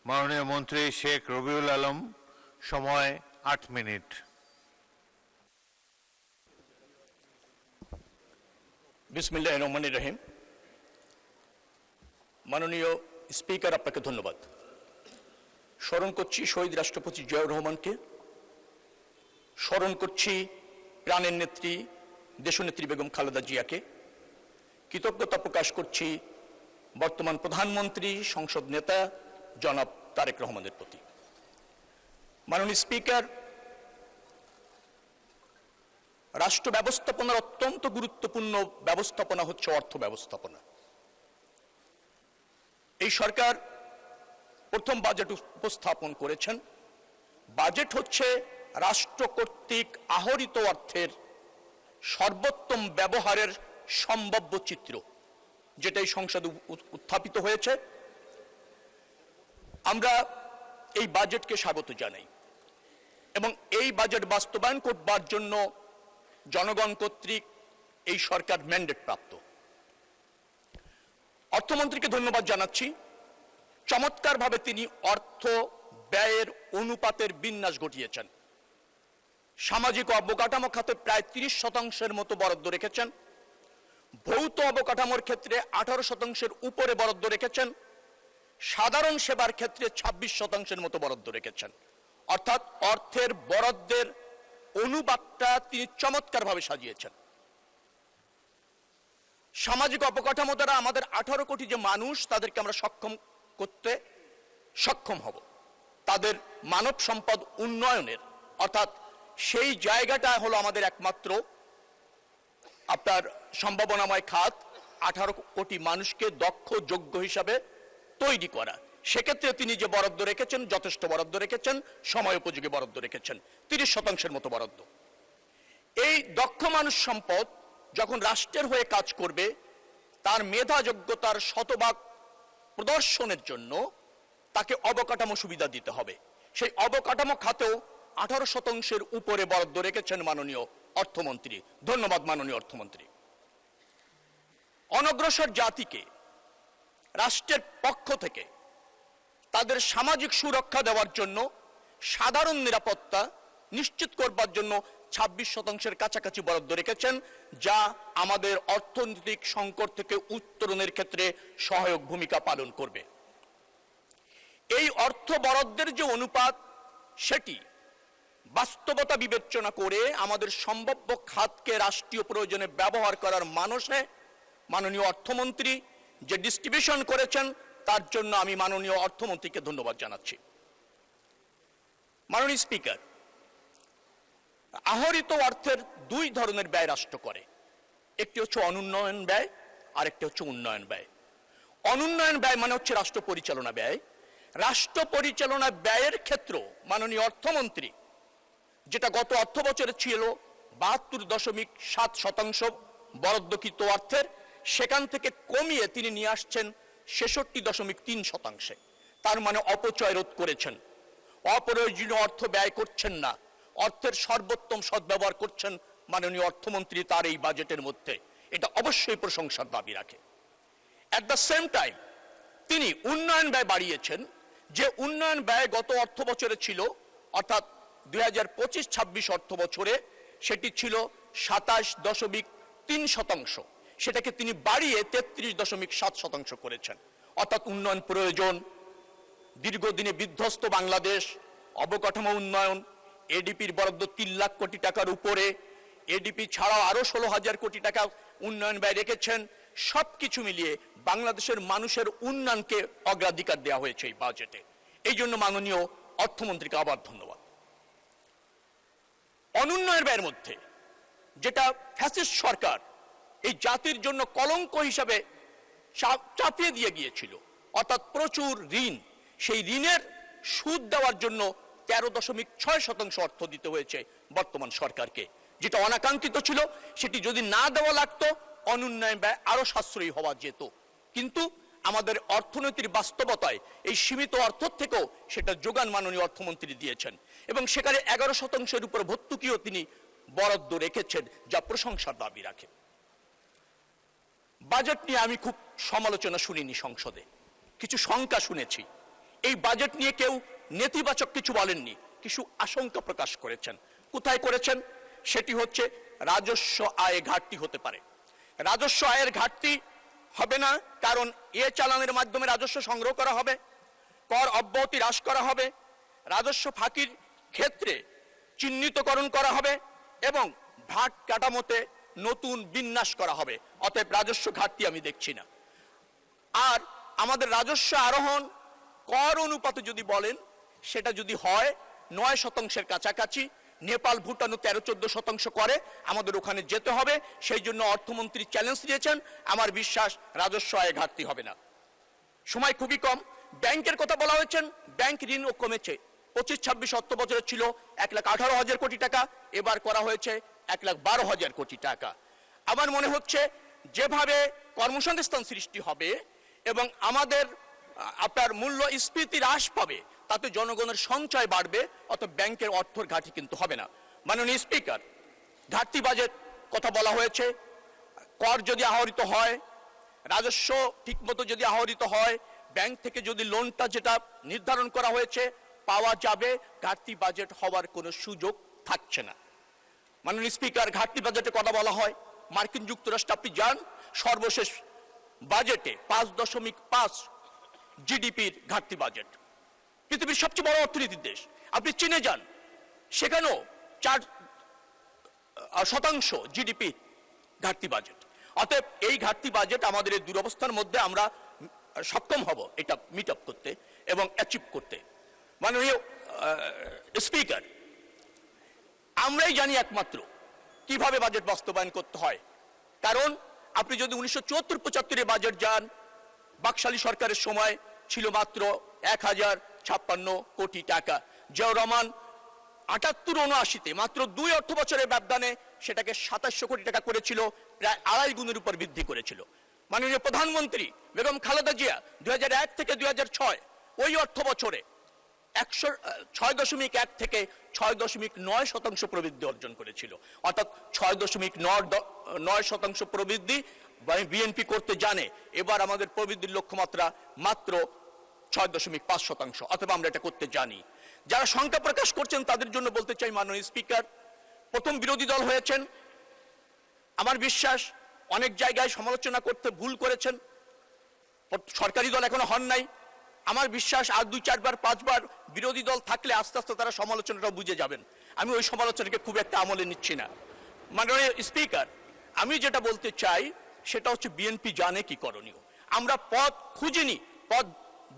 মাননীয় মন্ত্রী শেখ রবিউল আলম, সময় 8 মিনিট। বিসমিল্লাহির রহমানির রহিম। মাননীয় স্পিকার, আপনাকে ধন্যবাদ। স্মরণ করছি শহীদ রাষ্ট্রপতি জিয়াউর রহমানকে, স্মরণ করছি প্রাণের নেত্রী দেশনেত্রী বেগম খালেদা জিয়াকে, কৃতজ্ঞতা প্রকাশ করছি বর্তমান প্রধানমন্ত্রী সংসদ নেতা জনাব তারেক রহমানের প্রতি। মাননীয় স্পিকার, রাষ্ট্র ব্যবস্থাপনার অত্যন্ত গুরুত্বপূর্ণ ব্যবস্থাপনা হচ্ছে অর্থ ব্যবস্থাপনা। এই সরকার প্রথম বাজেট উপস্থাপন করেছেন। বাজেট হচ্ছে রাষ্ট্র কর্তৃক আহরিত অর্থের সর্বোত্তম ব্যবহারের সম্ভাব্য চিত্র, যেটা এই সংসদে উত্থাপিত হয়েছে। আমরা এই বাজেটকে স্বাগত জানাই এবং এই বাজেট বাস্তবায়ন করবার জন্য জনগণ কর্তৃক এই সরকার ম্যান্ডেট প্রাপ্ত। অর্থমন্ত্রীকে ধন্যবাদ জানাচ্ছি। চমৎকারভাবে তিনি অর্থ ব্যয়ের অনুপাতের বিন্যাস ঘটিয়েছেন। সামাজিক অবকাঠামো খাতে প্রায় 30% মতো বরাদ্দ রেখেছেন। ভৌত অবকাঠামোর ক্ষেত্রে 18% উপরে বরাদ্দ রেখেছেন। সাধারণ সেবার ক্ষেত্রে 26% মতো বরাদ্দ রেখেছেন। অর্থাৎ অর্থের বরাদ্দের অনুপাতটা তিনি চমৎকারভাবে সাজিয়েছেন। সামাজিক অবকাঠামো দ্বারা আমাদের 18 কোটি যে মানুষ, তাদেরকে আমরা করতে সক্ষম হব। তাদের মানব সম্পদ উন্নয়নের, অর্থাৎ সেই জায়গাটা হলো আমাদের একমাত্র আপনার সম্ভাবনাময় খাত। 18 কোটি মানুষকে দক্ষ যোগ্য হিসাবে তৈরি করা। সেক্ষেত্রে তিনি যে বরাদ্দ রেখেছেন, যথেষ্ট বরাদ্দ রেখেছেন, সময় উপযোগী বরাদ্দ রেখেছেন, 30% মতো বরাদ্দ। এই দক্ষ মানুষ সম্পদ যখন রাষ্ট্রের হয়ে কাজ করবে, তার মেধা যোগ্যতার শতভাগ প্রদর্শনের জন্য তাকে অবকাঠামো সুবিধা দিতে হবে। সেই অবকাঠামো খাতেও 18% উপরে বরাদ্দ রেখেছেন মাননীয় অর্থমন্ত্রী। ধন্যবাদ মাননীয় অর্থমন্ত্রী। অনগ্রসর জাতিকে রাষ্ট্রের পক্ষ থেকে তাদের সামাজিক সুরক্ষা দেওয়ার জন্য, সাধারণ নিরাপত্তা নিশ্চিত করবার জন্য 26% কাছাকাছি বরাদ্দ রেখেছেন, যা আমাদের অর্থনৈতিক সংকট থেকে উত্তরণের ক্ষেত্রে সহায়ক ভূমিকা পালন করবে। এই অর্থ বরাদ্দের যে অনুপাত, সেটি বাস্তবতা বিবেচনা করে আমাদের সম্ভাব্য খাতকে রাষ্ট্রীয় প্রয়োজনে ব্যবহার করার মানসে মাননীয় অর্থমন্ত্রী যে ডিস্ট্রিবিউশন করেছেন, তার জন্য আমি মাননীয় অর্থমন্ত্রীকে ধন্যবাদ জানাচ্ছি। মাননীয় স্পিকার, আহরিত অর্থের 2 ধরনের ব্যয় রাষ্ট্র করে। একটি হচ্ছে অনুন্নয়ন ব্যয়, আর একটি হচ্ছে উন্নয়ন ব্যয়। অনুন্নয়ন ব্যয় মানে হচ্ছে রাষ্ট্র পরিচালনা ব্যয়। রাষ্ট্র পরিচালনা ব্যয়ের ক্ষেত্র মাননীয় অর্থমন্ত্রী, যেটা গত অর্থ বছরে ছিল 72.7% বরাদ্দকৃত অর্থের, সেখান থেকে কমিয়ে তিনি নিয়ে আসছেন 66.3%। তার মানে অপচয় রোধ করেছেন, অপ্রয়োজনীয় অর্থ ব্যয় করছেন না, অর্থের সর্বোত্তম সদ্ব্যবহার করছেন মাননীয় অর্থমন্ত্রী তার এই বাজেটের মধ্যে। এটা অবশ্যই প্রশংসার দাবি রাখে। অ্যাট দ্য সেম টাইম তিনি উন্নয়ন ব্যয় বাড়িয়েছেন। যে উন্নয়ন ব্যয় গত অর্থ বছরে ছিল, অর্থাৎ 2025-26 অর্থ বছরে সেটি ছিল 27.3%, সেটাকে তিনি বাড়িয়ে 33.7% করেছেন। অর্থাৎ উন্নয়ন প্রয়োজন, দীর্ঘদিনে বিধ্বস্ত বাংলাদেশ, অবকাঠামো উন্নয়ন, এডিপির বরাদ্দ 3 লাখ কোটি টাকার উপরে, এডিপি ছাড়াও আরো 16,000 কোটি টাকা উন্নয়ন ব্যয় রেখেছেন। সবকিছু মিলিয়ে বাংলাদেশের মানুষের উন্নয়নকে অগ্রাধিকার দেওয়া হয়েছে এই বাজেটে। এই জন্য মাননীয় অর্থমন্ত্রীকে আবার ধন্যবাদ। অনুন্নয়ন ব্যয়ের মধ্যে যেটা ফ্যাসিস্ট সরকার এই জাতির জন্য কলঙ্ক হিসাবে চাপিয়ে দিয়ে গিয়েছিল, অর্থাৎ প্রচুর ঋণ, সেই ঋণের সুদ দেওয়ার জন্য 13.6% অর্থ দিতে হয়েছে বর্তমান সরকারকে, যেটা অনাকাঙ্ক্ষিত ছিল। সেটি যদি না দেওয়া লাগতো, অনুন্নয়ন ব্যয় আরো সাশ্রয়ী হওয়া যেত। কিন্তু আমাদের অর্থনীতির বাস্তবতায় এই সীমিত অর্থ থেকেও সেটা যোগান মাননীয় অর্থমন্ত্রী দিয়েছেন, এবং সেখানে 11% উপর ভর্তুকিও তিনি বরাদ্দ রেখেছেন, যা প্রশংসার দাবি রাখে। বাজেট নিয়ে আমি খুব সমালোচনা শুনিনি সংসদে, কিছু শঙ্কা শুনেছি। এই বাজেট নিয়ে কেউ নেতিবাচক কিছু বলেননি, কিছু আশঙ্কা প্রকাশ করেছেন। কোথায় করেছেন? সেটি হচ্ছে রাজস্ব আয়ে ঘাটতি হতে পারে। রাজস্ব আয়ের ঘাটতি হবে না, কারণ এ চালানের মাধ্যমে রাজস্ব সংগ্রহ করা হবে, কর অব্যাহতি হ্রাস করা হবে, রাজস্ব ফাঁকির ক্ষেত্রে চিহ্নিতকরণ করা হবে এবং ভাট কাঠামোতে নতুন বিন্যাস করা হবে। অতএব রাজস্ব ঘাটতি আমি দেখছি না। আর আমাদের রাজস্ব আরোহণ কর অনুপাতে যদি বলেন, সেটা যদি হয় 9% কাছাকাছি, নেপাল ভুটানও 13-14% করে, আমাদের ওখানে যেতে হবে। সেই জন্য অর্থমন্ত্রী চ্যালেঞ্জ দিয়েছেন। আমার বিশ্বাস রাজস্ব আয়ে ঘাটতি হবে না। সময় খুবই কম। ব্যাংকের কথা বলা হয়েছে, ব্যাংক ঋণও কমেছে। 25-26 অর্থ বছরে ছিল 1,18,000 কোটি টাকা, এবার করা হয়েছে 1,12,000 কোটি টাকা। আমার মনে হচ্ছে যেভাবে কর্মসংস্থান সৃষ্টি হবে এবং আমাদের আপনার মূল্যস্ফীতি হ্রাস পাবে, তাতে জনগণের সঞ্চয় বাড়বে, অত ব্যাংকের অর্থের ঘাটতি কিন্তু হবে না। মাননীয় স্পিকার, ঘাটতি বাজেট কথা বলা হয়েছে। কর যদি আহরিত হয়, রাজস্ব ঠিকমতো যদি আহরিত হয়, ব্যাংক থেকে যদি লোনটা যেটা নির্ধারণ করা হয়েছে পাওয়া যাবে, ঘাটতি বাজেট হওয়ার কোনো সুযোগ থাকছে না। মাননীয় স্পিকার, ঘাটতি বাজেটে কথা বলা হয়, মার্কিন যুক্তরাষ্ট্র আপনি যান, সর্বশেষ বাজেটে 5.5 জিডিপির ঘাটতি বাজেট। পৃথিবীর সবচেয়ে বড় অর্থনীতির দেশ। আপনি চীনে যান, সেখানেও 4% জিডিপি ঘাটতি বাজেট। অতএব এই ঘাটতি বাজেট আমাদের এই দুরবস্থার মধ্যে আমরা সক্ষম হব এটা মিট আপ করতে এবং অ্যাচিভ করতে। মাননীয় স্পিকার, আমরাই জানি একমাত্র কিভাবে বাজেট বাস্তবায়ন করতে হয়। কারণ আপনি যদি 1974-75 বাজেট যান, বাকশালী সরকারের সময় ছিল মাত্র 1056 কোটি টাকা। জিয়াউর রহমান 78-79-তে মাত্র 2 অর্থ বছরের ব্যবধানে সেটাকে 2700 কোটি টাকা করেছিল, প্রায় 2.5 গুণের উপর বৃদ্ধি করেছিল। মাননীয় প্রধানমন্ত্রী বেগম খালেদা জিয়া 2001 থেকে 2006 ওই অর্থ বছরে 6.1 থেকে 6.9% প্রবৃদ্ধি অর্জন করেছিল। অর্থাৎ 6.9% প্রবৃদ্ধি বিএনপি করতে জানে। এবার আমাদের প্রবৃদ্ধির লক্ষ্যমাত্রা মাত্র 6.5%, অথবা আমরা এটা করতে জানি। যারা শঙ্কা প্রকাশ করছেন তাদের জন্য বলতে চাই, মাননীয় স্পিকার, প্রথম বিরোধী দল হয়েছেন, আমার বিশ্বাস অনেক জায়গায় সমালোচনা করতে ভুল করেছেন। সরকারি দল এখনো হন নাই। আমার বিশ্বাস আর 2-4 বার 5 বার বিরোধী দল থাকলে আস্তে আস্তে তারা সমালোচনাটা বুঝে যাবেন। আমি ওই সমালোচনাকে খুব একটা আমলে নিচ্ছি না। মাননীয় স্পিকার, আমি যেটা বলতে চাই সেটা হচ্ছে বিএনপি জানে কি করণীয়। আমরা পথ খুঁজিনি, পথ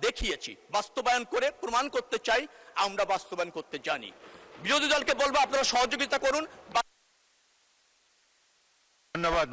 দেখিয়েছি। বাস্তবায়ন করে প্রমাণ করতে চাই আমরা বাস্তবায়ন করতে জানি। বিরোধী দলকে বলবো আপনারা সহযোগিতা করুন। ধন্যবাদ।